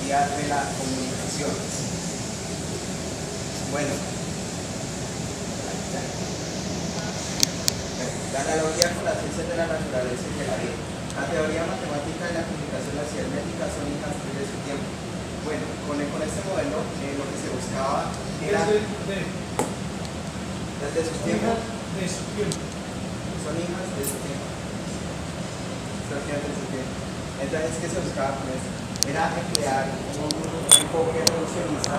analogía de la comunicación. Bueno, la analogía con las ciencias de la naturaleza y de la vida. La teoría matemática de la comunicación y la cibernética son hijas de su tiempo. Bueno, con este modelo lo que se buscaba era desde su tiempo. Son hijas de su tiempo. Entonces, ¿qué se buscaba con esto? Era crear un enfoque evolucionista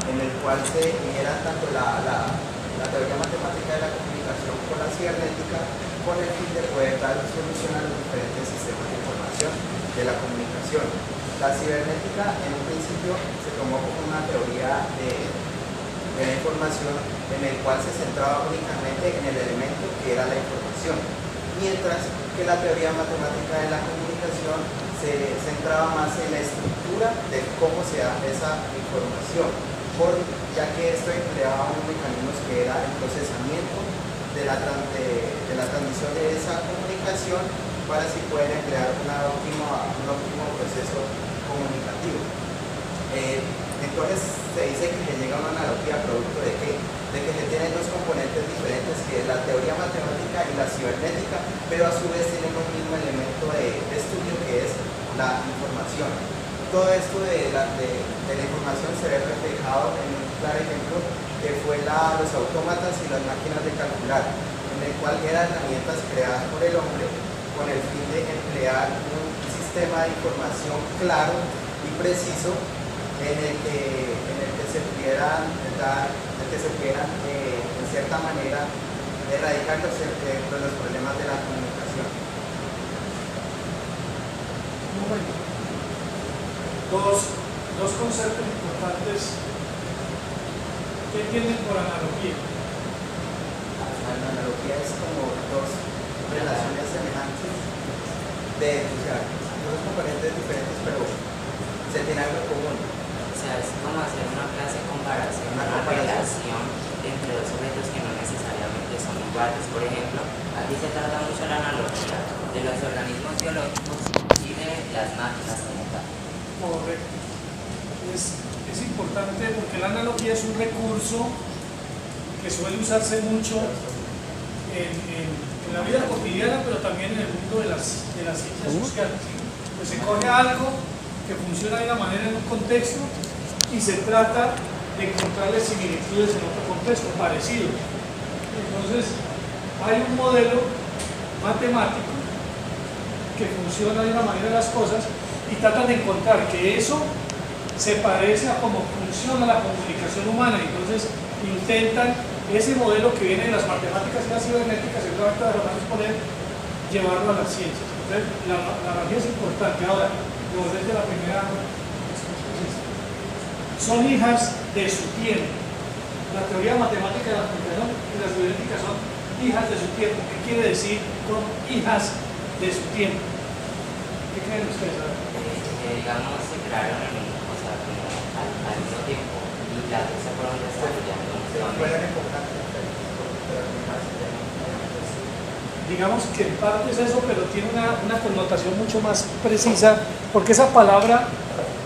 en el cual se uniera tanto la teoría matemática de la comunicación con la cibernética, con el fin de poder dar solución a los diferentes sistemas de información de la comunicación. La cibernética en un principio se tomó como una teoría de la información en el cual se centraba únicamente en el elemento que era la información, mientras que la teoría matemática de la comunicación se centraba más en la estructura de cómo se da esa información, ya que esto empleaba unos mecanismos que era el procesamiento de la transmisión de esa comunicación para así poder emplear un óptimo proceso comunicativo. Entonces se dice que se llega a una analogía producto de que se tienen dos componentes diferentes, que es la teoría matemática y la cibernética, pero a su vez tienen un mismo elemento de estudio que es la información. Todo esto de la información se ve reflejado en un claro ejemplo que fue los autómatas y las máquinas de calcular, en el cual eran herramientas creadas por el hombre con el fin de emplear un sistema de información claro y preciso en el que se pudieran en cierta manera erradicar los problemas de la comunicación. Un momento. Dos conceptos importantes. ¿Qué entienden por analogía? La analogía es como dos relaciones semejantes dos componentes diferentes, pero se tiene algo en común. O sea, es como hacer una clase de comparación, una relación entre dos objetos que no necesariamente son iguales. Por ejemplo, aquí se trata mucho la analogía de los organismos biológicos y de las máquinas como tal. Correcto. Es importante porque la analogía es un recurso que suele usarse mucho en la vida cotidiana, pero también en el mundo de las ciencias sociales. ¿Sí? Pues se coge algo que funciona de una manera en un contexto y se trata de encontrarle similitudes en otro contexto, parecidos. Entonces, hay un modelo matemático que funciona de una manera las cosas y tratan de encontrar que eso se parece a cómo funciona la comunicación humana. Entonces, intentan ese modelo que viene de las matemáticas y la cibernética, seguramente lo van a exponer, llevarlo a las ciencias. Entonces, la analogía es importante. Ahora, volver de la primera, son hijas de su tiempo. La teoría matemática de la comunicación y la cibernética son hijas de su tiempo. ¿Qué quiere decir con hijas de su tiempo? ¿Qué creen ustedes? Digamos, se crearon al mismo tiempo y las dos se fueron desarrollando. Digamos que en parte es eso, pero tiene una connotación mucho más precisa, porque esa palabra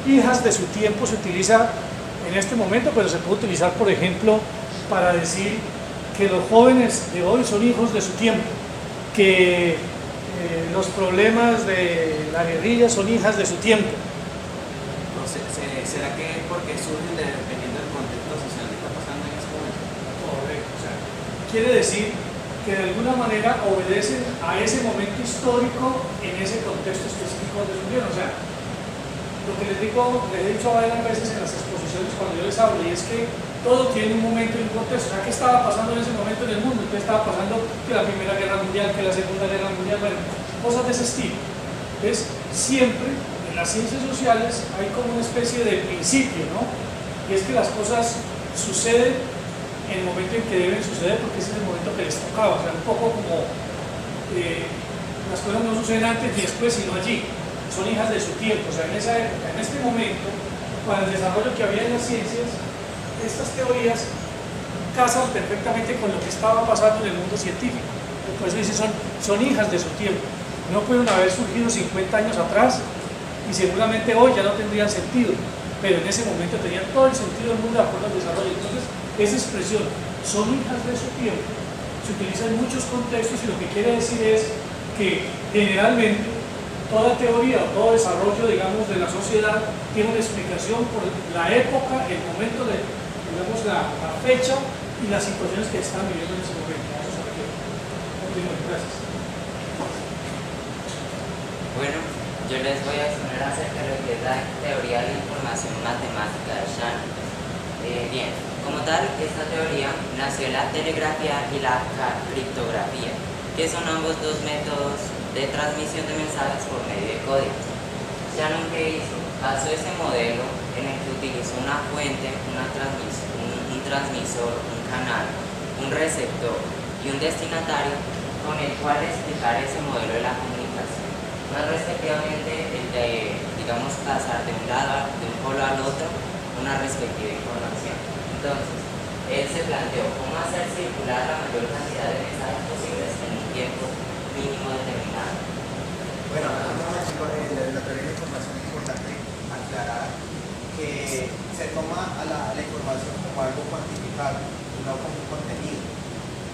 hijas de su tiempo se utiliza en este momento, pero se puede utilizar, por ejemplo, para decir que los jóvenes de hoy son hijos de su tiempo, que los problemas de la guerrilla son hijas de su tiempo. No sé, ¿será que porque surgen dependiendo del contexto social que está pasando en ese momento? Correcto, o sea, quiere decir que de alguna manera obedecen a ese momento histórico en ese contexto específico donde surgieron. O sea, lo que les he dicho varias veces en las exposiciones cuando yo les hablo, y es que todo tiene un momento y un contexto. O sea, ¿qué estaba pasando en ese momento en el mundo? ¿Qué estaba pasando? Que la Primera Guerra Mundial, que la Segunda Guerra Mundial, bueno, cosas de ese estilo. Entonces, siempre en las ciencias sociales hay como una especie de principio, ¿no? Y es que las cosas suceden en el momento en que deben suceder, porque ese es el momento que les tocaba. O sea, un poco como las cosas no suceden antes y después, sino allí. Son hijas de su tiempo. O sea, en esa época, en este momento, para el desarrollo que había en las ciencias, estas teorías casan perfectamente con lo que estaba pasando en el mundo científico. Por eso dice, son hijas de su tiempo. No pueden haber surgido 50 años atrás y seguramente hoy ya no tendrían sentido. pero en ese momento tenían todo el sentido del mundo de acuerdo al desarrollo. Entonces, esa expresión, son hijas de su tiempo, se utiliza en muchos contextos y lo que quiere decir es que generalmente toda teoría o todo desarrollo, digamos, de la sociedad tiene una explicación por la época, el momento de, digamos, la fecha y las situaciones que están viviendo en ese momento. A eso se refiere. Continúen, gracias. Bueno, yo les voy a exponer acerca de lo que es la teoría de la información matemática de Shannon. Bien, como tal, esta teoría nació en la telegrafía y la criptografía, que son ambos dos métodos de transmisión de mensajes por medio de códigos. Shannon, ¿qué hizo? Basó ese modelo en el que utilizó una fuente, un transmisor, un canal, un receptor y un destinatario con el cual explicar ese modelo de la comunicación. Más respectivamente, el de, digamos, pasar de un lado, de un polo al otro, una respectiva información. Entonces, él se planteó cómo hacer circular la mayor cantidad de mensajes posibles en un tiempo mínimo determinado. Bueno, chicos, en la teoría de la información es importante aclarar que se toma a la información como algo cuantificable, no como un contenido.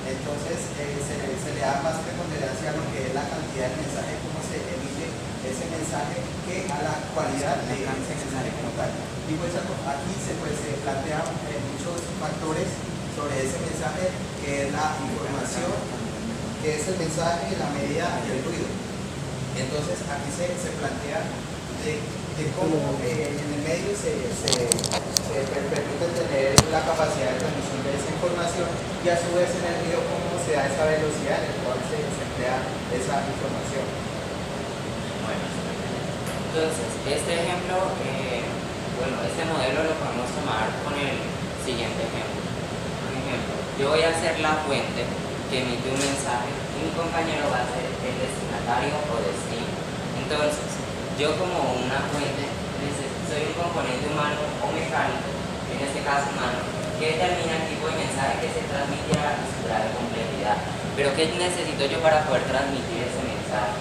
Entonces, se le da más preponderancia a lo que es la cantidad de mensaje, cómo se emite ese mensaje, que a la cualidad de ese mensaje como tal. Y pues aquí se plantean muchos factores sobre ese mensaje, que es la información, que es el mensaje, la medida y el ruido. Entonces aquí se plantea de cómo en el medio se permite tener la capacidad de transmisión de esa información, y a su vez en el ruido cómo se da esa velocidad en la cual se emplea esa información. Bueno, entonces, este ejemplo, este modelo lo podemos tomar con el siguiente ejemplo. Por ejemplo, yo voy a ser la fuente que emite un mensaje y mi compañero va a ser el destinatario o destino. Entonces, yo como una fuente soy un componente humano o mecánico, en este caso humano, que determina el tipo de mensaje que se transmitirá y su grado de complejidad. Pero ¿qué necesito yo para poder transmitir ese mensaje?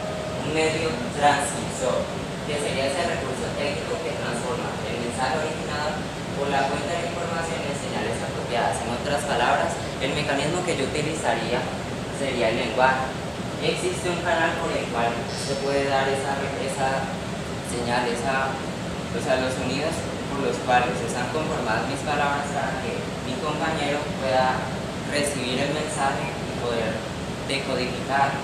Un medio transmisor, que sería ese recurso técnico que transforma el mensaje originado por la fuente de información en señales apropiadas. En otras palabras, el mecanismo que yo utilizaría sería el lenguaje. Existe un canal por el cual se puede dar esa señal, los sonidos por los cuales están conformadas mis palabras para que mi compañero pueda recibir el mensaje y poder decodificar.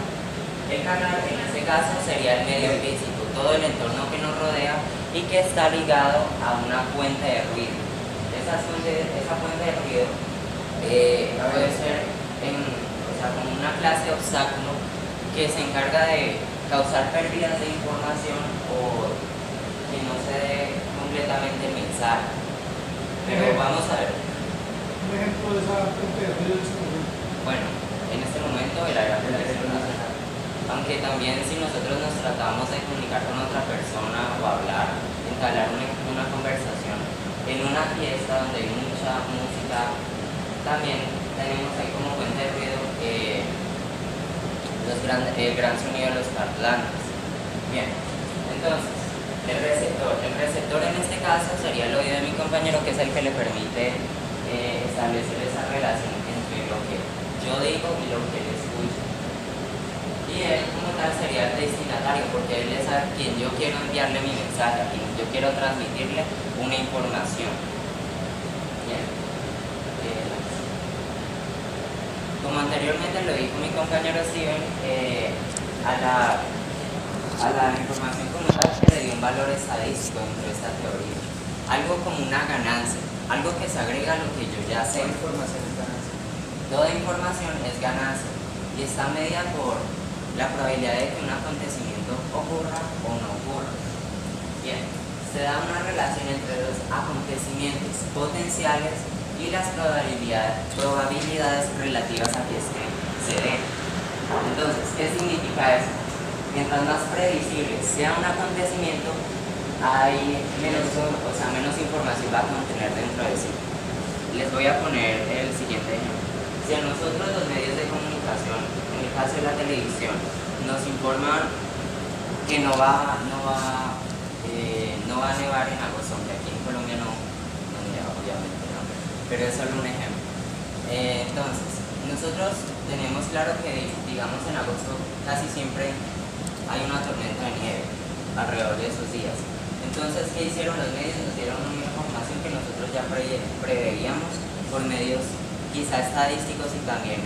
El canal en este caso sería el medio físico, todo el entorno que nos rodea y que está ligado a una fuente de ruido. Esa fuente de ruido puede ser como una clase de obstáculo que se encarga de causar pérdidas de información o que no se dé completamente el mensaje. Pero vamos a ver. Un ejemplo de esa fuente de ruido en este momento. Bueno, en este momento el área de televisión nacional. Aunque también si nosotros nos tratamos de comunicar con otra persona o hablar, entablar una conversación en una fiesta donde hay mucha música, también tenemos ahí como fuente de ruido el gran sonido de los parlantes. Bien, entonces, el receptor en este caso sería el oído de mi compañero, que es el que le permite establecer esa relación entre lo que yo digo y lo que él escucha. Y él como tal sería el destinatario, porque él es a quien yo quiero enviarle mi mensaje, a quien yo quiero transmitirle una información. Bien. Como anteriormente lo dijo mi compañero Steven, a la información como tal se le dio un valor estadístico dentro de esta teoría. Algo como una ganancia, algo que se agrega a lo que yo ya sé. Toda información es ganancia. Toda información es ganancia y está medida por la probabilidad de que un acontecimiento ocurra o no ocurra. Bien, se da una relación entre los acontecimientos potenciales y las probabilidades relativas a que se den. Entonces, ¿qué significa eso? Mientras más previsible sea un acontecimiento, hay menos información va a contener dentro de sí. Les voy a poner el siguiente ejemplo. Si a nosotros los medios de comunicación, en el caso de la televisión, nos informan que no va no va a nevar en agosto, aunque aquí en Colombia no nieva, obviamente, ¿no? Pero es solo un ejemplo. Entonces, nosotros tenemos claro que, digamos, en agosto casi siempre hay una tormenta de nieve alrededor de esos días. Entonces, ¿qué hicieron los medios? Nos dieron una información que nosotros ya preveíamos por medios quizá estadísticos y también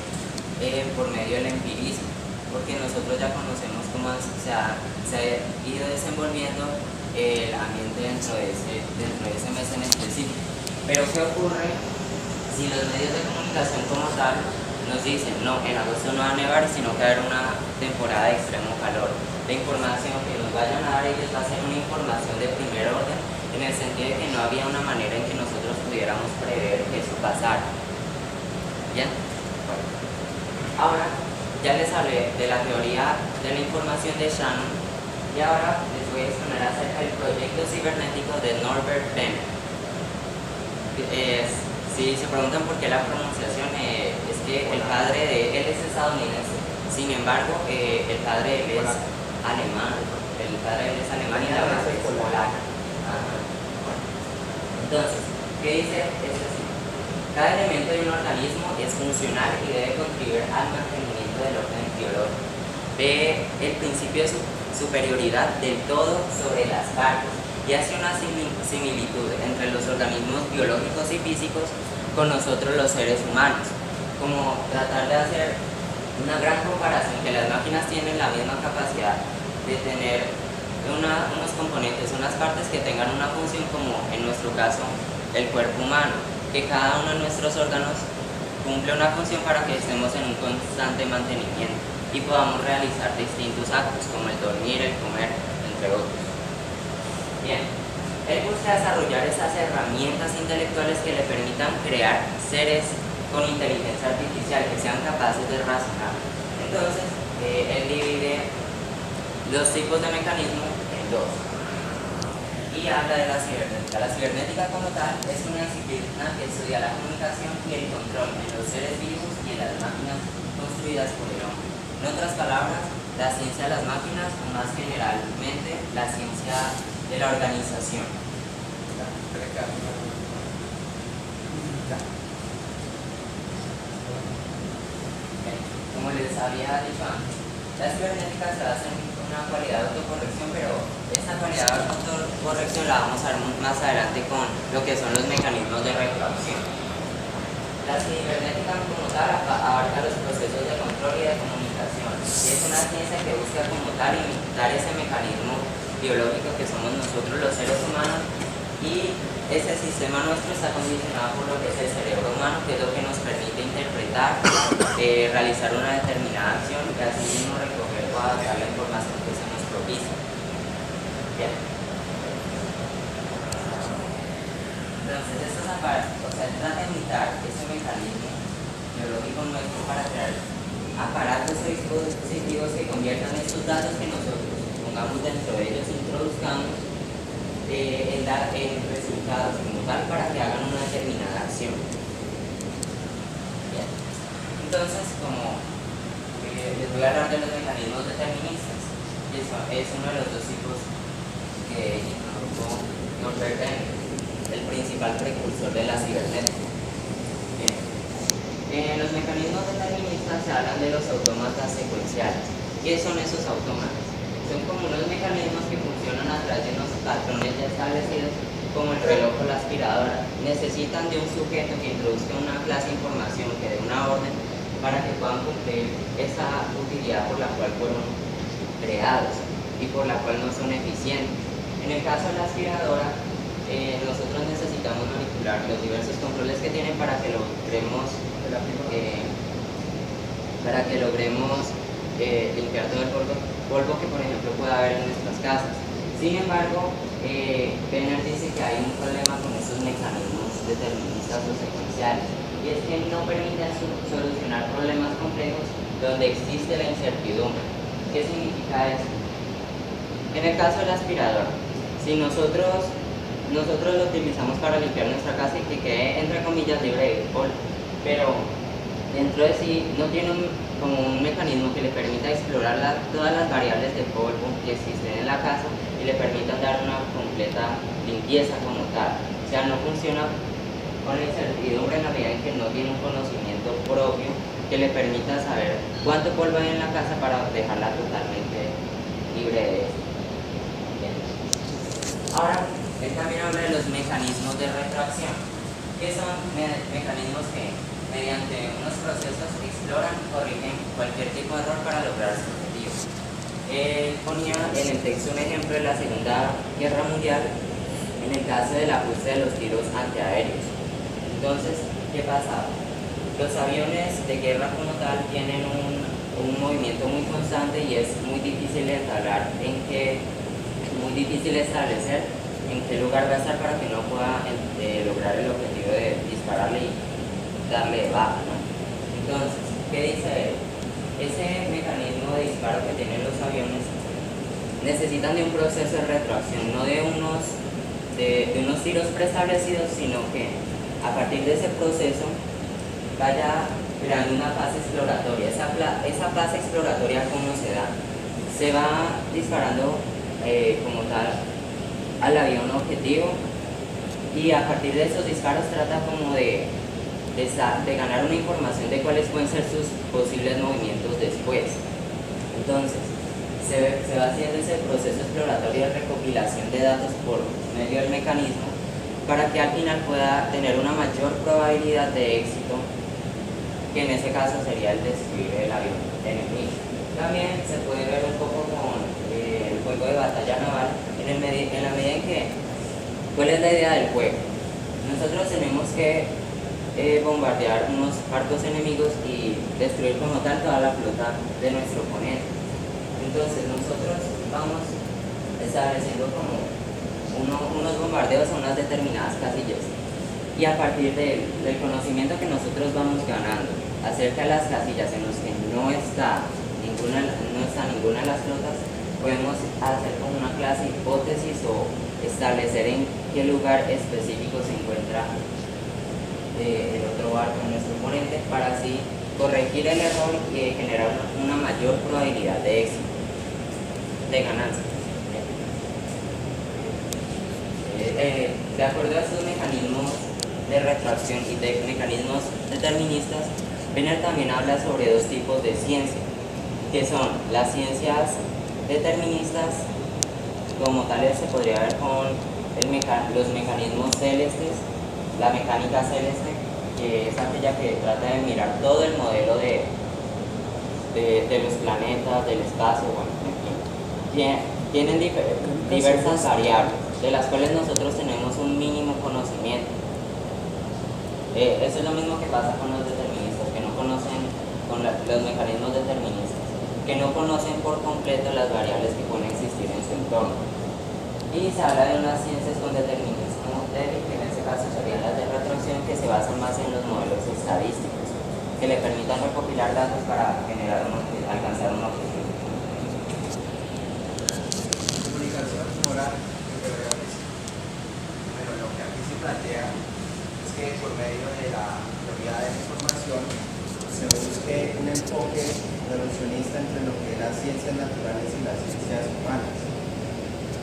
por medio del empirismo, porque nosotros ya conocemos cómo se ha ido desenvolviendo el ambiente dentro de ese mes en específico. Pero ¿qué ocurre si los medios de comunicación como tal nos dicen, no, en agosto no va a nevar, sino que va a haber una temporada de extremo calor? La información que nos vayan a dar ellos va a ser una información de primer orden, en el sentido de que no había una manera en que nosotros pudiéramos prever que eso pasara. ¿Bien? Bueno. Ahora, ya les hablé de la teoría de la información de Shannon, y ahora les voy a exponer acerca del proyecto cibernético de Norbert Bennett. Si se preguntan por qué la pronunciación, es que el padre de él es estadounidense, sin embargo, el padre de él es alemán, y la madre es polaca. Entonces, ¿qué dice? Es así: cada elemento de un organismo es funcional y debe contribuir al mantenimiento del orden biológico. Ve el principio de superioridad del todo sobre las partes y hace una similitud entre los organismos biológicos y físicos con nosotros los seres humanos, como tratar de hacer una gran comparación, que las máquinas tienen la misma capacidad de tener unos componentes, unas partes que tengan una función, como en nuestro caso el cuerpo humano, que cada uno de nuestros órganos cumple una función para que estemos en un constante mantenimiento y podamos realizar distintos actos como el dormir, el comer, entre otros. Bien, él busca desarrollar esas herramientas intelectuales que le permitan crear seres con inteligencia artificial que sean capaces de razonar. Entonces, él divide los tipos de mecanismos en dos y habla de la cibernética. La cibernética como tal es una disciplina que estudia la comunicación y el control en los seres vivos y en las máquinas construidas por el hombre. En otras palabras, la ciencia de las máquinas, o más generalmente la ciencia de la organización. Como les había dicho antes, la cibernética se basa en una cualidad de autocorrección, pero esta cualidad de autocorrección la vamos a ver más adelante con lo que son los mecanismos de retroacción. La cibernética como tal abarca los procesos de control y de comunicación. Y es una ciencia que busca como tal imitar ese mecanismo biológico que somos nosotros los seres humanos, y ese sistema nuestro está condicionado por lo que es el cerebro humano, que es lo que nos permite interpretar, realizar una determinada acción y así mismo recoger o adaptar la información que se nos propicia. Bien. Entonces, estos aparatos, trata de imitar ese mecanismo biológico nuestro para crear aparatos o dispositivos que conviertan estos datos que nosotros pongamos dentro de ellos, introduzcamos en resultados como tal para que hagan una determinada acción. Bien. Entonces, como les voy a hablar de los mecanismos deterministas, y eso es uno de los dos tipos que introdujo Norbert Bennett, el principal precursor de la cibernética. En los mecanismos deterministas se hablan de los autómatas secuenciales. ¿Qué son esos autómatas? Son como unos mecanismos que funcionan a través de unos patrones ya establecidos, como el reloj o la aspiradora. Necesitan de un sujeto que introduzca una clase de información, que dé una orden, para que puedan cumplir esa utilidad por la cual fueron creados y por la cual no son eficientes. En el caso de la aspiradora, nosotros necesitamos manipular los diversos controles que tienen para que logremos limpiar todo el polvo que, por ejemplo, pueda haber en nuestras casas. Sin embargo, Bennett dice que hay un problema con esos mecanismos deterministas o secuenciales, y es que no permiten solucionar problemas complejos donde existe la incertidumbre. ¿Qué significa eso? En el caso del aspirador, si nosotros lo utilizamos para limpiar nuestra casa y que quede, entre comillas, libre de polvo, pero dentro de sí no tiene como un mecanismo que le permita explorar todas las variables de polvo que existen en la casa, y le permitan dar una completa limpieza como tal. O sea, no funciona con la incertidumbre en la medida en que no tiene un conocimiento propio que le permita saber cuánto polvo hay en la casa para dejarla totalmente libre de esto. Bien. Ahora, él también habla de los mecanismos de retroacción, que son mecanismos que mediante unos procesos exploran y corrigen cualquier tipo de error para lograr su objetivo. Él ponía en el texto un ejemplo de la Segunda Guerra Mundial en el caso del ajuste de los tiros antiaéreos. Entonces, ¿qué pasaba? Los aviones de guerra como tal tienen un movimiento muy constante y es muy difícil de establecer en qué lugar va a estar para que no pueda lograr el objetivo de dispararle y darle de baja, ¿no? Entonces, ¿qué dice él? Ese mecanismo de disparo que tienen los aviones necesitan de un proceso de retroacción, no de unos tiros preestablecidos, sino que a partir de ese proceso vaya creando una fase exploratoria. Esa fase exploratoria, ¿cómo se da? Se va disparando como tal al avión objetivo y a partir de esos disparos trata como de ganar una información de cuáles pueden ser sus posibles movimientos después. Entonces, se va haciendo ese proceso exploratorio de recopilación de datos por medio del mecanismo para que al final pueda tener una mayor probabilidad de éxito, que en ese caso sería el destruir el avión enemigo. También se puede ver un poco con el juego de batalla naval en la medida en que, ¿cuál es la idea del juego? Nosotros tenemos que bombardear unos barcos enemigos y destruir como tal toda la flota de nuestro oponente. Entonces nosotros vamos estableciendo como unos bombardeos a unas determinadas casillas y a partir del conocimiento que nosotros vamos ganando acerca de las casillas en las que no está ninguna de las flotas, podemos hacer como una clase de hipótesis o establecer en qué lugar específico se encuentra el otro barco de nuestro oponente para así corregir el error y generar una mayor probabilidad de éxito, de ganancia. De acuerdo a estos mecanismos de retroacción y de mecanismos deterministas, Benner también habla sobre dos tipos de ciencia, que son las ciencias deterministas, como tales se podría ver con los mecanismos celestes, la mecánica celeste, que es aquella que trata de mirar todo el modelo de los planetas, del espacio, bueno, en fin. Tienen diversas variables, de las cuales nosotros tenemos un mínimo conocimiento. Eso es lo mismo que pasa con los deterministas, que no conocen, con los mecanismos deterministas, que no conocen por completo las variables que pueden existir en su entorno. Y se habla de unas ciencias con determinismo débil, que en este caso serían las de retroacción, que se basan más en los modelos estadísticos, que le permitan recopilar datos para alcanzar un objetivo. Comunicación moral y reales. Bueno, lo que aquí se plantea es que por medio de la teoría de la información se busque un enfoque reduccionista entre lo que es las ciencias naturales y las ciencias humanas.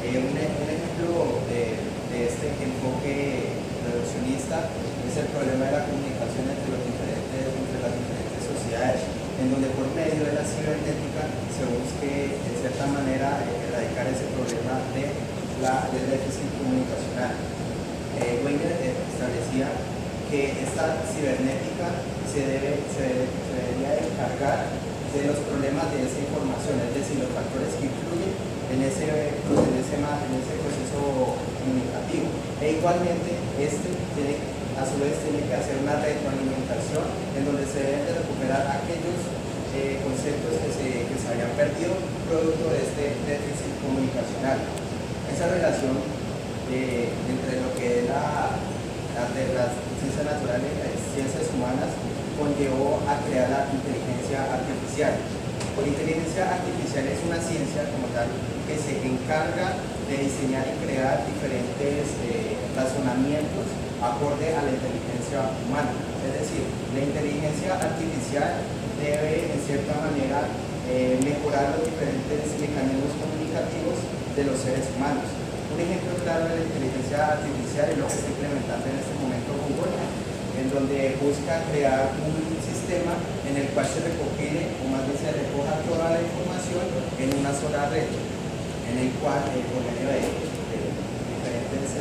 Un ejemplo de este enfoque reduccionista es el problema de la comunicación entre las diferentes sociedades, en donde por medio de la cibernética se busque de cierta manera erradicar ese problema del déficit comunicacional. Wenger establecía que esta cibernética se debería encargar de los problemas de esa información, es decir, los factores que influyen en ese proceso comunicativo. E igualmente, a su vez tiene que hacer una retroalimentación en donde se deben de recuperar aquellos conceptos que se habían perdido producto de este déficit comunicacional. Esa relación entre lo que es las ciencias naturales y las ciencias humanas conllevó a crear la inteligencia artificial. La inteligencia artificial es una ciencia como tal que se encarga de diseñar y crear diferentes razonamientos acorde a la inteligencia humana. Es decir, la inteligencia artificial debe en cierta manera mejorar los diferentes mecanismos comunicativos de los seres humanos. Un ejemplo claro de la inteligencia artificial es lo que está implementando en este momento Google, en donde busca crear un sistema en el cual se recopile, o más bien se recoja toda la información en una sola red, en el cual, por medio de diferentes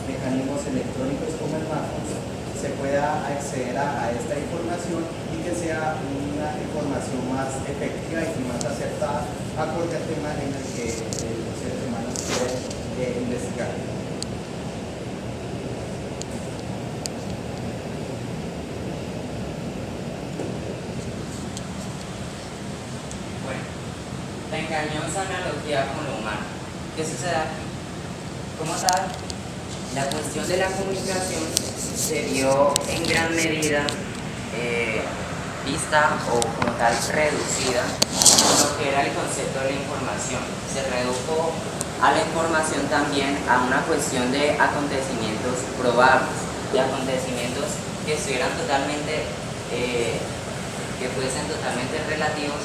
mecanismos electrónicos como smartphones, se pueda acceder a esta información y que sea una información más efectiva y más acertada acorde al tema en el que los seres humanos quieren investigar. Bueno, la engañosa analogía con lo humano. ¿Qué sucede aquí? Como tal, la cuestión de la comunicación se vio en gran medida vista o como tal reducida en lo que era el concepto de la información. Se redujo a la información también a una cuestión de acontecimientos probables, de acontecimientos que estuvieran totalmente, que fuesen totalmente relativos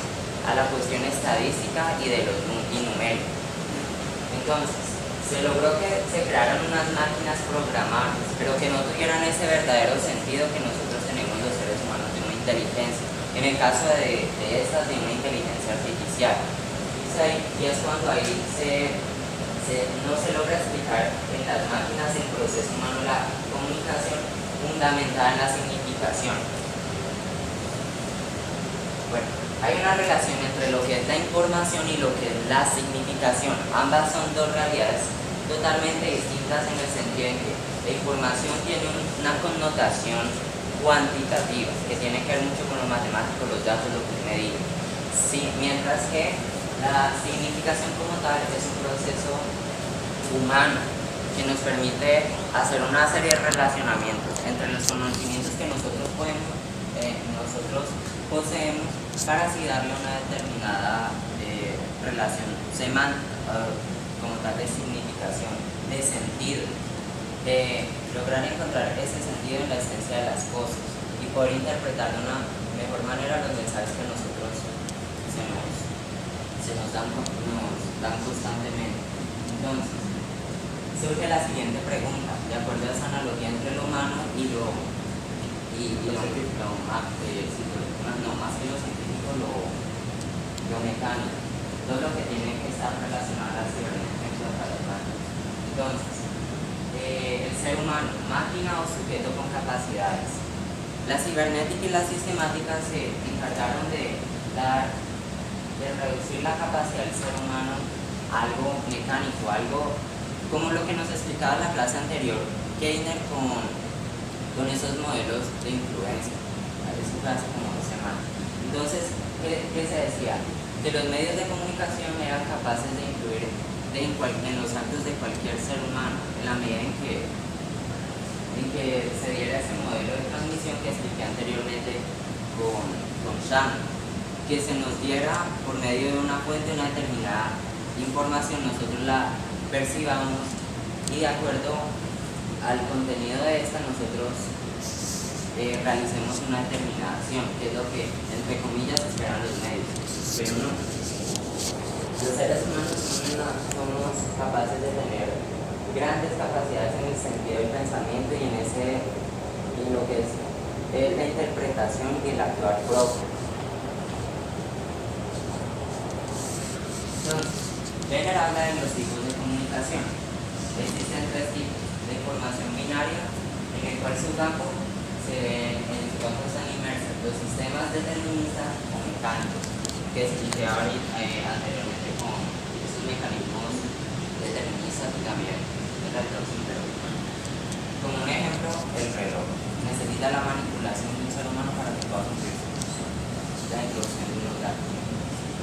a la cuestión estadística y de los numéricos. Entonces, se logró que se crearan unas máquinas programables, pero que no tuvieran ese verdadero sentido que nosotros tenemos los seres humanos de una inteligencia. En el caso de estas, de una inteligencia artificial. Y es cuando ahí no se logra explicar en las máquinas el proceso humano, la comunicación fundamentada en la significación. Bueno, hay una relación entre lo que es la información y lo que es la significación. Ambas son dos realidades totalmente distintas en el sentido en que la información tiene una connotación cuantitativa, que tiene que ver mucho con lo matemático, los datos, lo que me diga. Sí, mientras que la significación como tal es un proceso humano que nos permite hacer una serie de relacionamientos entre los conocimientos que nosotros poseemos para así darle una determinada relación semántica, como tal de significación, de sentido, de lograr encontrar ese sentido en la esencia de las cosas y poder interpretar de una mejor manera los mensajes que nosotros se nos dan constantemente. Entonces, surge la siguiente pregunta, de acuerdo a esa analogía entre lo humano y lo más que lo científico, lo mecánico, todo lo que tiene que estar relacionado a la cibernética para las máquinas. Entonces, el ser humano, máquina o sujeto con capacidades. La cibernética y la sistemática se encargaron de reducir la capacidad del ser humano a algo mecánico, algo como lo que nos explicaba la clase anterior, Keiner con esos modelos de influencia. Es su clase como semana. Entonces, ¿qué se decía? Que los medios de comunicación eran capaces de influir en los actos de cualquier ser humano, en la medida en que se diera ese modelo de transmisión que expliqué anteriormente con Shannon, que se nos diera por medio de una fuente una determinada información, nosotros la percibamos y de acuerdo al contenido de esta nosotros realicemos una determinada acción, que es lo que entre comillas esperan los medios, pero no. Los seres humanos somos capaces de tener grandes capacidades en el sentido del pensamiento y en lo que es la interpretación y el actuar propio. Entonces, Wenger habla de los tipos de comunicación. Existen tres tipos: de información binaria, en el cual su campo están inmersos los sistemas deterministas o mecánicos, que expliqué anteriormente con esos mecanismos deterministas y también el reloj interrumpido. Como un ejemplo, el reloj necesita la manipulación de un ser humano para que pueda cumplir su función, la introducción de unos datos.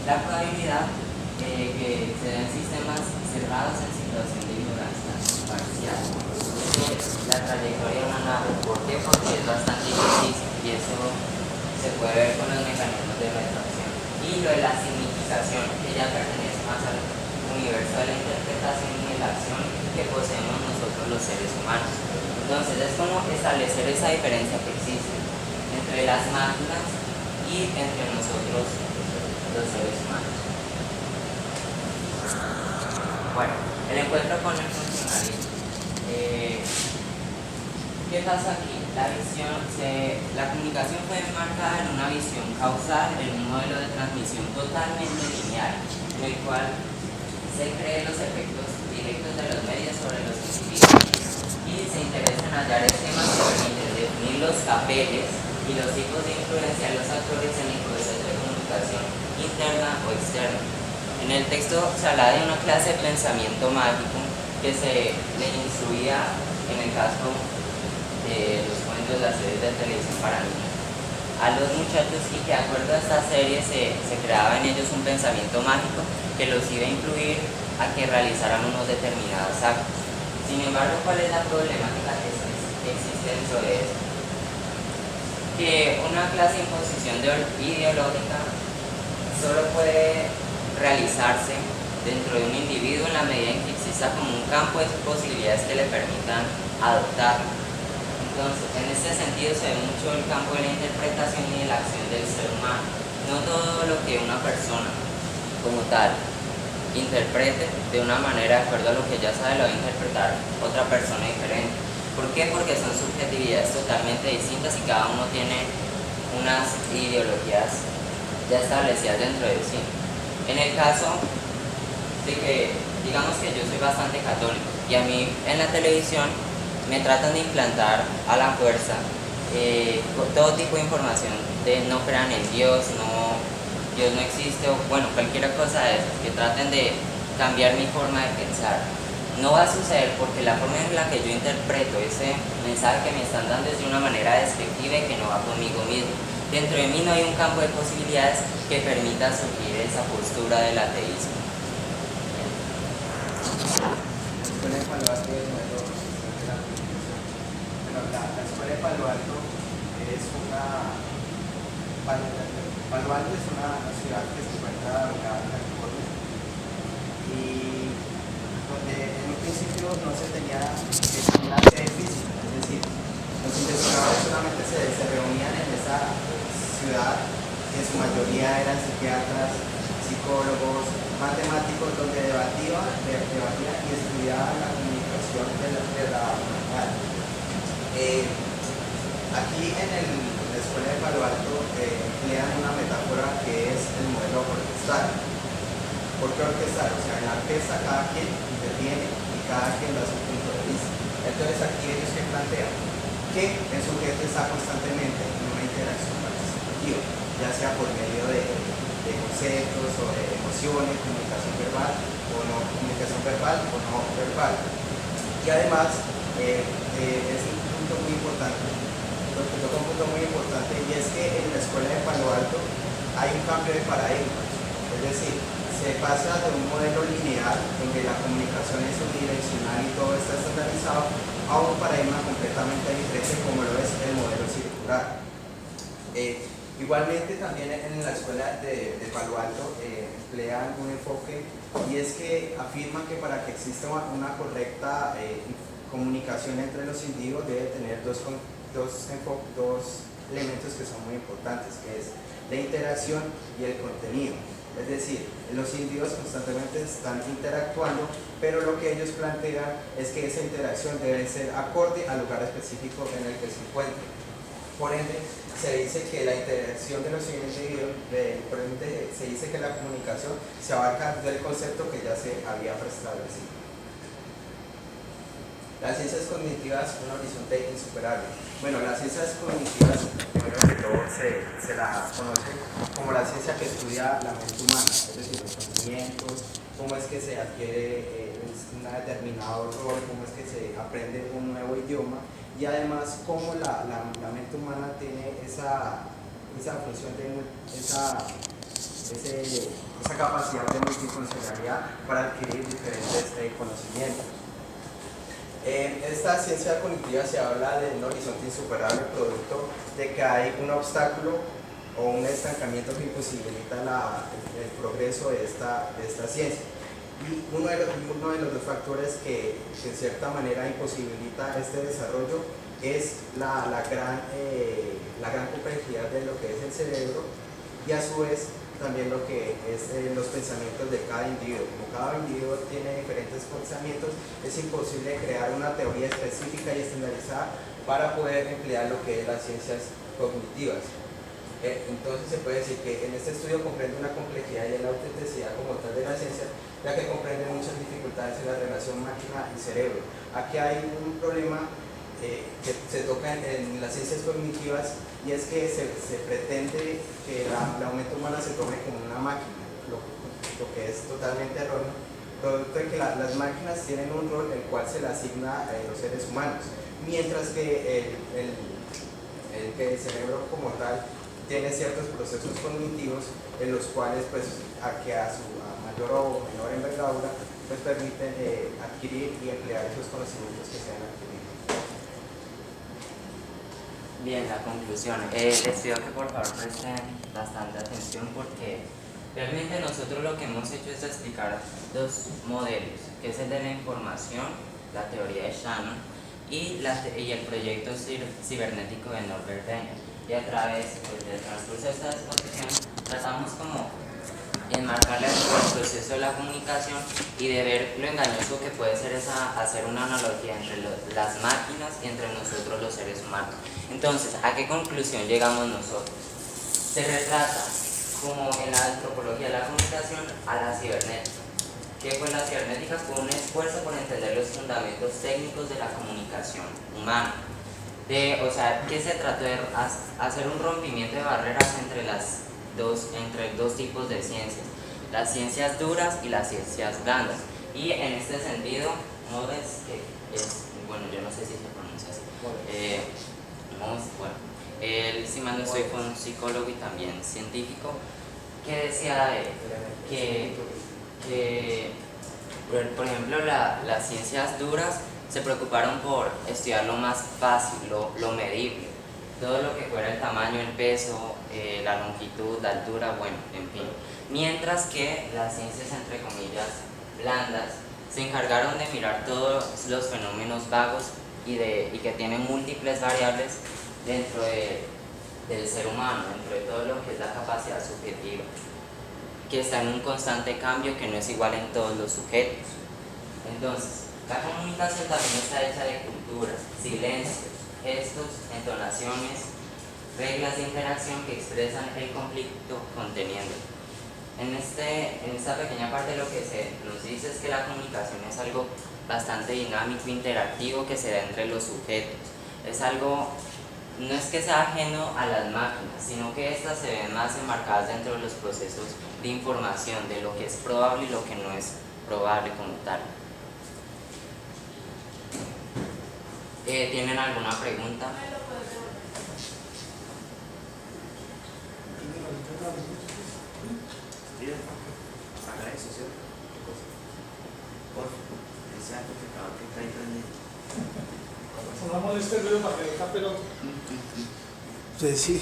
La probabilidad que se den sistemas cerrados en situación de ignorancia parcial. La trayectoria de una nave, ¿por qué? Porque es bastante difícil y eso se puede ver con los mecanismos de retracción. Y lo de la significación, que ya pertenece más al universo de la interpretación y de la acción que poseemos nosotros los seres humanos. Entonces es como establecer esa diferencia que existe entre las máquinas y entre nosotros los seres humanos. Bueno, el encuentro con el funcionalismo. ¿Qué pasa aquí? La comunicación fue enmarcada en una visión causal, en un modelo de transmisión totalmente lineal, en el cual se creen los efectos directos de los medios sobre los individuos y se interesa en hallar esquemas que permiten definir los papeles y los tipos de influencia de los actores en el proceso de comunicación interna o externa. En el texto se habla de una clase de pensamiento mágico que se le instruía en el caso de los cuentos de las series de televisión para niños a los muchachos, y que de acuerdo a esta serie se creaba en ellos un pensamiento mágico que los iba a influir a que realizaran unos determinados actos. Sin embargo, ¿cuál es la problemática que existe dentro de esto? Que una clase de imposición ideológica solo puede realizarse dentro de un individuo en la medida en que exista como un campo de posibilidades que le permitan adoptarlo. Entonces, en este sentido se ve mucho el campo de la interpretación y de la acción del ser humano. No todo lo que una persona como tal interprete de una manera de acuerdo a lo que ya sabe lo va a interpretar otra persona diferente. ¿Por qué? Porque son subjetividades totalmente distintas y cada uno tiene unas ideologías ya establecidas dentro de sí. En el caso de que, digamos que yo soy bastante católico y a mí en la televisión me tratan de implantar a la fuerza todo tipo de información de no crean en Dios, Dios no existe, o bueno, cualquier cosa de esas, que traten de cambiar mi forma de pensar. No va a suceder porque la forma en la que yo interpreto ese mensaje que me están dando es de una manera despectiva y que no va conmigo mismo. Dentro de mí no hay un campo de posibilidades que permita surgir esa postura del ateísmo. La escuela de Palo Alto es Palo Alto es una ciudad que se encuentra ubicada en California, y donde en un principio no se tenía una sede física, es decir, los investigadores solamente se reunían en esa ciudad, que en su mayoría eran psiquiatras, psicólogos, matemáticos, donde debatían y estudiaban la comunicación de la humanidad. Aquí en la escuela de Palo Alto emplean una metáfora que es el modelo orquestal. ¿Por qué orquestal? O sea, en la orquesta cada quien interviene y cada quien da su punto de vista. Entonces aquí ellos que plantean que el sujeto está constantemente en una interacción participativa, ya sea por medio de conceptos o de emociones, comunicación verbal o no verbal. Y además es un punto muy importante, y es que en la escuela de Palo Alto hay un cambio de paradigma, es decir, se pasa de un modelo lineal donde la comunicación es unidireccional y todo está estandarizado a un paradigma completamente diferente como lo es el modelo circular. Igualmente también en la escuela de Palo Alto emplean un enfoque, y es que afirman que para que exista una correcta comunicación entre los individuos debe tener dos elementos que son muy importantes, que es la interacción y el contenido. Es decir, los individuos constantemente están interactuando, pero lo que ellos plantean es que esa interacción debe ser acorde al lugar específico en el que se encuentre. Por ende, se dice que la interacción de los individuos, por ende, se dice que la comunicación se abarca del concepto que ya se había preestablecido. Las ciencias cognitivas, un horizonte insuperable. Bueno, las ciencias cognitivas, primero que todo, se la conoce como la ciencia que estudia la mente humana, es decir, los conocimientos, cómo es que se adquiere un determinado rol, cómo es que se aprende un nuevo idioma, y además cómo la mente humana tiene esa función esa capacidad de multifuncionalidad para adquirir diferentes conocimientos. En esta ciencia cognitiva se habla de un horizonte insuperable producto de que hay un obstáculo o un estancamiento que imposibilita el progreso de esta ciencia. Y uno de los dos factores que de cierta manera imposibilita este desarrollo es la gran complejidad de lo que es el cerebro, y a su vez también lo que es los pensamientos de cada individuo. Como cada individuo tiene diferentes pensamientos, es imposible crear una teoría específica y estandarizada para poder emplear lo que es las ciencias cognitivas. Entonces se puede decir que en este estudio comprende una complejidad y la autenticidad como tal de la ciencia, ya que comprende muchas dificultades en la relación máquina y cerebro. Aquí hay un problema que se toca en las ciencias cognitivas, y es que se pretende que la mente humana se tome como una máquina, lo que es totalmente erróneo, producto de que las máquinas tienen un rol el cual se le asigna a los seres humanos, mientras que el cerebro como tal tiene ciertos procesos cognitivos en los cuales pues a mayor o menor envergadura pues permiten adquirir y emplear esos conocimientos que se han adquirido. Bien, la conclusión. Les pido que por favor presten bastante atención porque realmente nosotros lo que hemos hecho es explicar dos modelos, que es el de la información, la teoría de Shannon y el proyecto cibernético de Norbert Wiener. Y a través del transcurso de esta exposición tratamos como enmarcar el proceso de la comunicación y de ver lo engañoso que puede ser hacer una analogía entre las máquinas y entre nosotros los seres humanos. Entonces, ¿a qué conclusión llegamos nosotros? Se retrata, como en la antropología de la comunicación, a la cibernética. ¿Qué fue la cibernética? Fue un esfuerzo por entender los fundamentos técnicos de la comunicación humana. ¿Qué se trató de hacer un rompimiento de barreras entre dos tipos de ciencias, las ciencias duras y las ciencias blandas. Y en este sentido, Moritz, que es, bueno, yo no sé si se pronuncia así, él, si mal no estoy, fue un psicólogo y también científico, que decía que por ejemplo, las ciencias duras se preocuparon por estudiar lo más fácil, lo medible, todo lo que fuera el tamaño, el peso, la longitud, la altura, bueno, en fin. Mientras que las ciencias, entre comillas, blandas, se encargaron de mirar todos los fenómenos vagos y que tienen múltiples variables dentro del ser humano, dentro de todo lo que es la capacidad subjetiva, que está en un constante cambio que no es igual en todos los sujetos. Entonces, la comunicación también está hecha de culturas, silencios, gestos, entonaciones, reglas de interacción que expresan el conflicto conteniendo. En esta pequeña parte lo que se nos dice es que la comunicación es algo bastante dinámico, interactivo, que se da entre los sujetos. Es algo, no es que sea ajeno a las máquinas, sino que estas se ven más enmarcadas dentro de los procesos de información, de lo que es probable y lo que no es probable como tal. ¿Tienen alguna pregunta? Haga eso, ¿cierto? Por favor, ese amplificador que está ahí prendido. Pongamos este ruido para que no pelota. Sí, sí.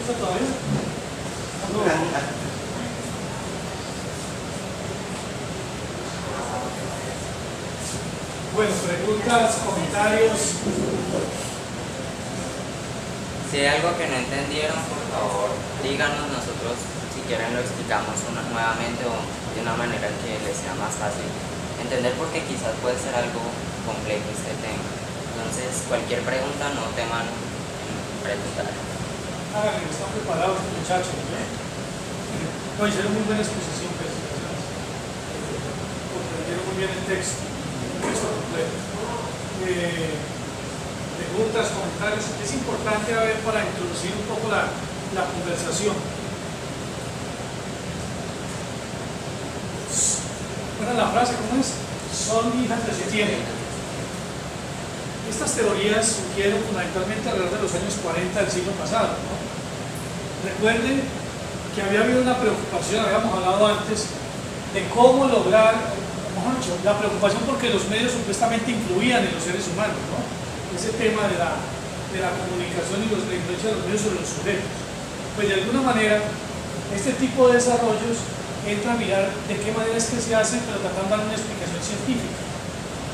¿Está todavía? No. Bueno, preguntas, comentarios. Si hay algo que no entendieron, por favor, díganos, nosotros si quieren lo explicamos nuevamente o de una manera que les sea más fácil entender, porque quizás puede ser algo complejo este tema. Entonces, cualquier pregunta no teman en preguntar. Háganle, están preparados los muchachos, ¿no? No, hicieron muy buena exposición, felicitaciones. Comprendieron muy bien el texto completo. Preguntas, comentarios. Es importante, a ver, para introducir un poco la conversación. Bueno, la frase, ¿cómo es? Son hijas de su tiempo. Estas teorías surgieron fundamentalmente alrededor de los años 40 del siglo pasado, ¿no? Recuerden que había habido una preocupación, habíamos hablado antes, de cómo lograr, mejor dicho, la preocupación porque los medios supuestamente influían en los seres humanos, ¿no? Ese tema de la comunicación y la influencia de los medios sobre los sujetos. Pues de alguna manera, este tipo de desarrollos entra a mirar de qué manera es que se hacen, pero tratando de dar una explicación científica.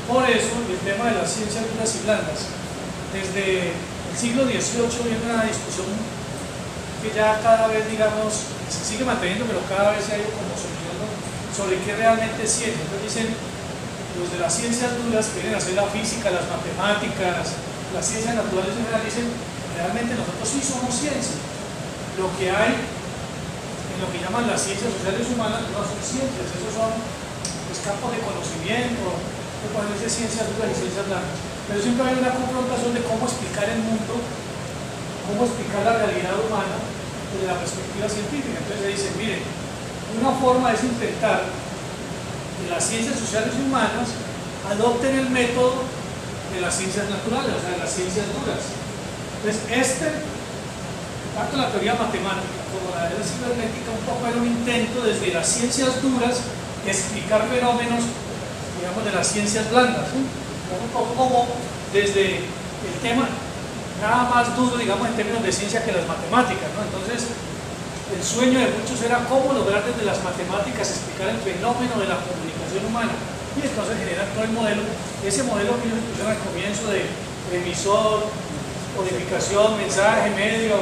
Por eso el tema de las ciencias duras y blandas. Desde el siglo XVIII viene una discusión que ya cada vez, digamos, se sigue manteniendo, pero cada vez se ha ido como subiendo sobre qué realmente es ciencia. Entonces dicen, los de las ciencias duras que vienen a ser la física, las matemáticas, las ciencias naturales en general, dicen, realmente nosotros sí somos ciencia. Lo que hay en lo que llaman las ciencias sociales humanas no son ciencias, esos son pues, campos de conocimiento, que pueden ser ciencias duras y ciencias blandas. Pero siempre hay una confrontación de cómo explicar el mundo, cómo explicar la realidad humana desde la perspectiva científica. Entonces se dice, miren, una forma es intentar que las ciencias sociales y humanas adopten el método de las ciencias naturales, o sea, de las ciencias duras. Entonces, tanto la teoría matemática como la de la cibernética, un poco era un intento desde las ciencias duras de explicar fenómenos, digamos, de las ciencias blandas, ¿sí? Un poco como desde el tema nada más duro, digamos, en términos de ciencia que las matemáticas, ¿no? Entonces, el sueño de muchos era cómo lograr desde las matemáticas explicar el fenómeno de la comunicación humana. Y entonces generar todo el modelo, ese modelo que ellos pusieron al comienzo de emisor, codificación, mensaje, medio.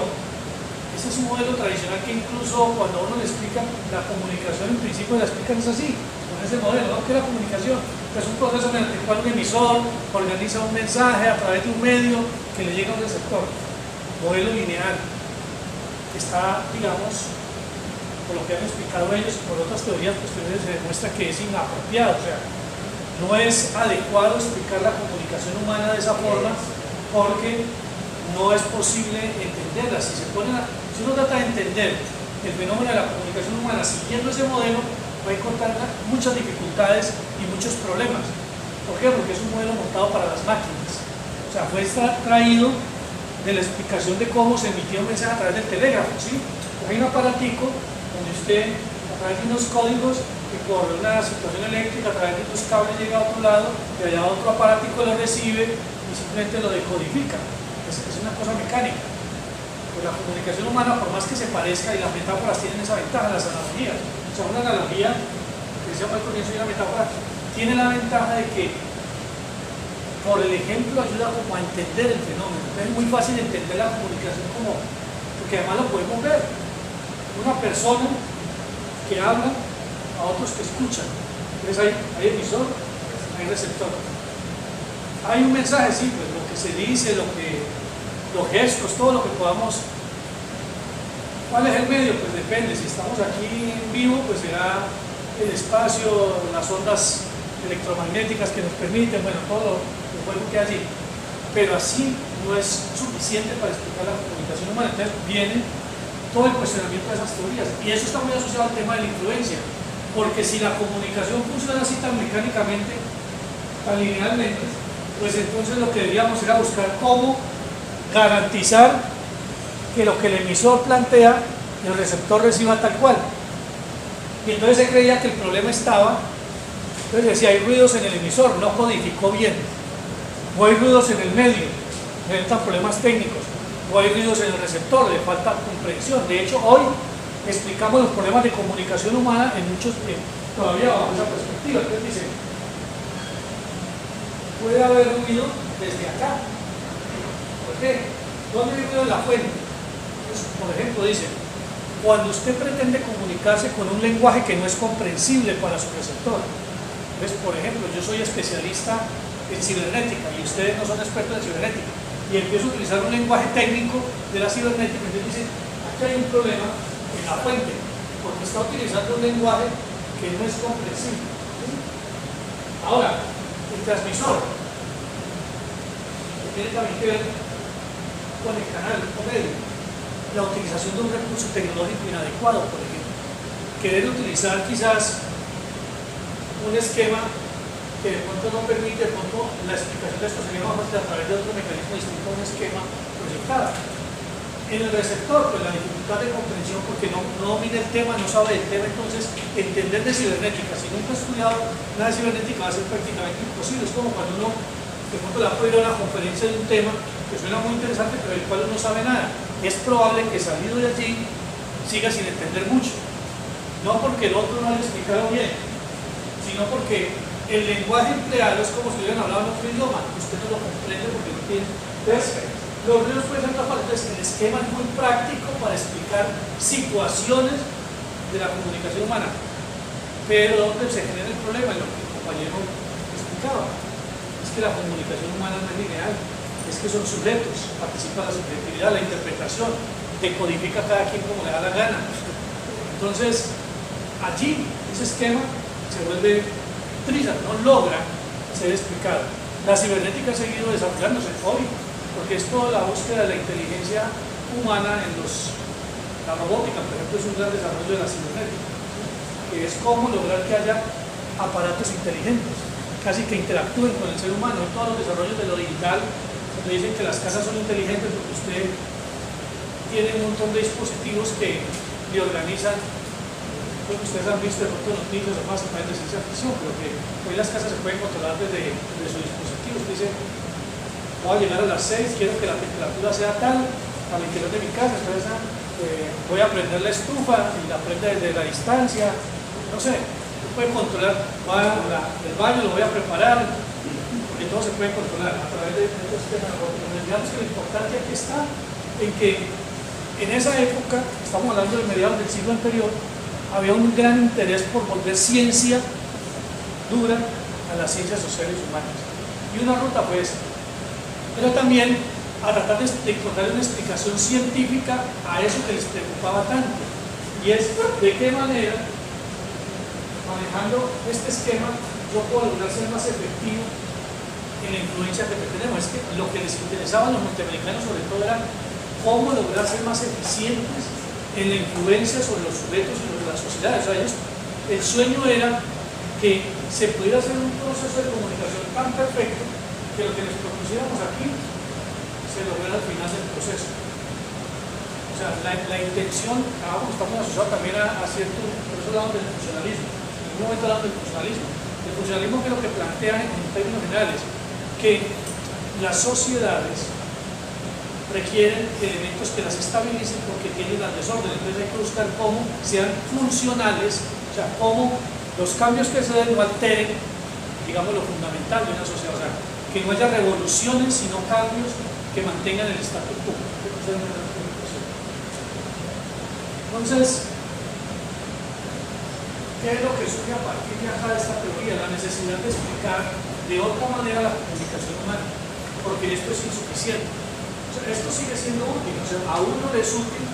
Ese es un modelo tradicional que incluso cuando uno le explica la comunicación, en principio la explican es así, con ese modelo, ¿no? ¿Qué es la comunicación? Es un proceso en el cual un emisor organiza un mensaje a través de un medio que le llega a un receptor. Modelo lineal. Está, digamos, por lo que han explicado ellos y por otras teorías posteriores se demuestra que es inapropiado, o sea, no es adecuado explicar la comunicación humana de esa forma porque no es posible entenderla. Si uno trata de entender el fenómeno de la comunicación humana siguiendo ese modelo, va a encontrar muchas dificultades y muchos problemas. ¿Por qué? Porque es un modelo montado para las máquinas. O sea, fue traído de la explicación de cómo se emitía un mensaje a través del telégrafo, ¿sí? Hay un aparatico donde usted, a través de unos códigos que por una situación eléctrica, a través de unos cables llega a otro lado, y allá otro aparatico lo recibe y simplemente lo decodifica. Es una cosa mecánica. Pues la comunicación humana, por más que se parezca, y las metáforas tienen esa ventaja, las analogías. O sea, una analogía, que decía al comienzo, y una metáfora, tiene la ventaja de que por el ejemplo ayuda como a entender el fenómeno. Entonces es muy fácil entender la comunicación porque además lo podemos ver. Una persona que habla a otros que escuchan. Entonces hay emisor, hay receptor. Hay un mensaje, sí, pues lo que se dice, los gestos, todo lo que podamos. ¿Cuál es el medio? Pues depende. Si estamos aquí en vivo, pues será el espacio, las ondas electromagnéticas que nos permiten, bueno, todo lo juego que hay allí. Pero así no es suficiente para explicar la comunicación humana. Entonces viene todo el cuestionamiento de esas teorías. Y eso está muy asociado al tema de la influencia. Porque si la comunicación funciona así tan mecánicamente, tan linealmente, pues entonces lo que deberíamos era buscar cómo garantizar que lo que el emisor plantea, el receptor reciba tal cual. Y entonces se creía que el problema estaba, entonces decía, hay ruidos en el emisor, no codificó bien, o hay ruidos en el medio, necesitan problemas técnicos, o hay ruidos en el receptor, le falta comprensión. De hecho, hoy explicamos los problemas de comunicación humana en muchos, todavía bajo esa perspectiva. Entonces dice, puede haber ruido desde acá. ¿Por qué? ¿Dónde hay ruido en la fuente? Pues, por ejemplo, dice, cuando usted pretende comunicarse con un lenguaje que no es comprensible para su receptor. Entonces, por ejemplo, yo soy especialista en cibernética y ustedes no son expertos en cibernética, y empiezo a utilizar un lenguaje técnico de la cibernética, entonces dice, aquí hay un problema en la fuente, porque está utilizando un lenguaje que no es comprensible. ¿Sí? Ahora, el transmisor, que tiene también que ver con el canal, con la utilización de un recurso tecnológico inadecuado, por ejemplo. Querer utilizar quizás un esquema que de pronto no permite, de pronto la explicación de esto sería más fácil a través de otro mecanismo distinto a un esquema proyectado. En el receptor, pues la dificultad de comprensión, porque no domina el tema, no sabe del tema, entonces entender de cibernética, si nunca ha estudiado nada de cibernética va a ser prácticamente imposible. Es como cuando uno de pronto le puede ir a una conferencia de un tema que suena muy interesante, pero del cual uno no sabe nada. Es probable que salido de allí siga sin entender mucho. No porque el otro no le explicaron bien, sino porque el lenguaje empleado es como si hubieran hablado en otro idioma, usted no lo comprende porque no tiene. Entonces, los ruidos pueden ser otra parte. Entonces, el esquema es muy práctico para explicar situaciones de la comunicación humana. Pero donde se genera el problema, en lo que el compañero explicaba, es que la comunicación humana no es lineal, es que son sujetos, participa la subjetividad, la interpretación, decodifica cada quien como le da la gana. Entonces, allí ese esquema se vuelve trizas, no logra ser explicado. La cibernética ha seguido desarrollándose hoy, porque es toda la búsqueda de la inteligencia humana en la robótica, por ejemplo, es un gran desarrollo de la cibernética, que es cómo lograr que haya aparatos inteligentes, casi que interactúen con el ser humano. En todos los desarrollos de lo digital, donde dicen que las casas son inteligentes porque usted tiene un montón de dispositivos que le organizan. Creo que ustedes han visto de pronto noticias o más a través de ciencia ficción, pero que hoy las casas se pueden controlar desde su dispositivo. Usted dice, voy a llegar a las 6, quiero que la temperatura sea tal al interior de mi casa, entonces voy a prender la estufa y la prende desde la distancia, no sé, se puede controlar, el baño lo voy a preparar, porque todo se puede controlar a través de estos sistemas. Digamos que lo importante aquí está en que en esa época, estamos hablando de mediados del siglo anterior, había un gran interés por volver ciencia dura a las ciencias sociales y humanas. Y una ruta fue esa. Pero también a tratar de encontrar una explicación científica a eso que les preocupaba tanto. Y es de qué manera, manejando este esquema, yo puedo lograr ser más efectivo en la influencia que tenemos. Es que lo que les interesaba a los norteamericanos sobre todo era cómo lograr ser más eficientes en la influencia sobre los sujetos y sobre las sociedades. O sea, el sueño era que se pudiera hacer un proceso de comunicación tan perfecto que lo que les propusiéramos aquí se lograra al final del proceso. O sea, la intención, estamos asociados también a cierto, por eso hablamos del funcionalismo. En un momento hablamos del funcionalismo. El funcionalismo que lo que plantea en términos generales que las sociedades requieren elementos que las estabilicen porque tienen al desorden. Entonces hay que buscar cómo sean funcionales, o sea, cómo los cambios que se den no alteren, digamos, lo fundamental de una sociedad. O sea, que no haya revoluciones, sino cambios que mantengan el status quo. Entonces, ¿qué es lo que surge a partir de acá de esta teoría? La necesidad de explicar de otra manera la comunicación humana, porque esto es insuficiente. Esto sigue siendo útil, o sea, a uno le es útil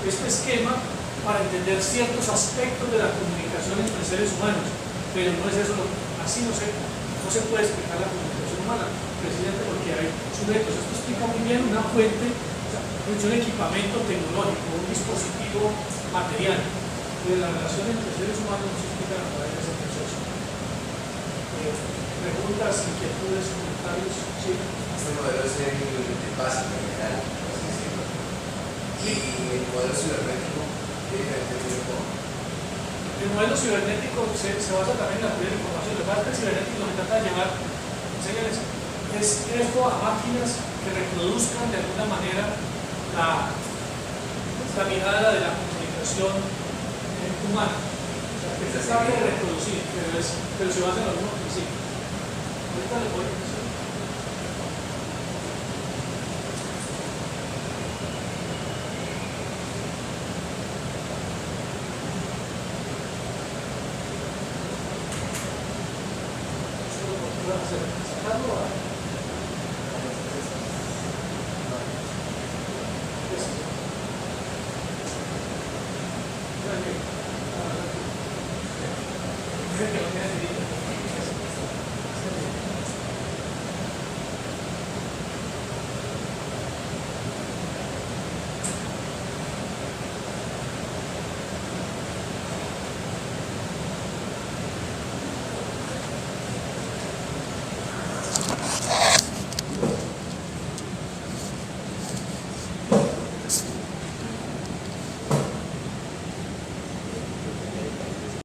este esquema para entender ciertos aspectos de la comunicación entre seres humanos, pero no es eso, así no se puede explicar la comunicación humana, precisamente porque hay sujetos. Esto explica muy bien una fuente, o sea, un equipamiento tecnológico, un dispositivo material, de la relación entre seres humanos no se explica a través de ese proceso. Preguntas, inquietudes, comentarios, ¿sí? Este modelo es el básico en general, por así decirlo. Y el modelo cibernético, ¿qué diferencia tiene con? El modelo cibernético se basa también en la teoría de la información. Lo que pasa es que el cibernético lo que trata de llevar, enséñales, es esto a máquinas que reproduzcan de alguna manera la mirada de la comunicación humana. O sea, que se sabe reproducir, pero se basa en los mismos principios. Ahorita les voy a decir. Hacer.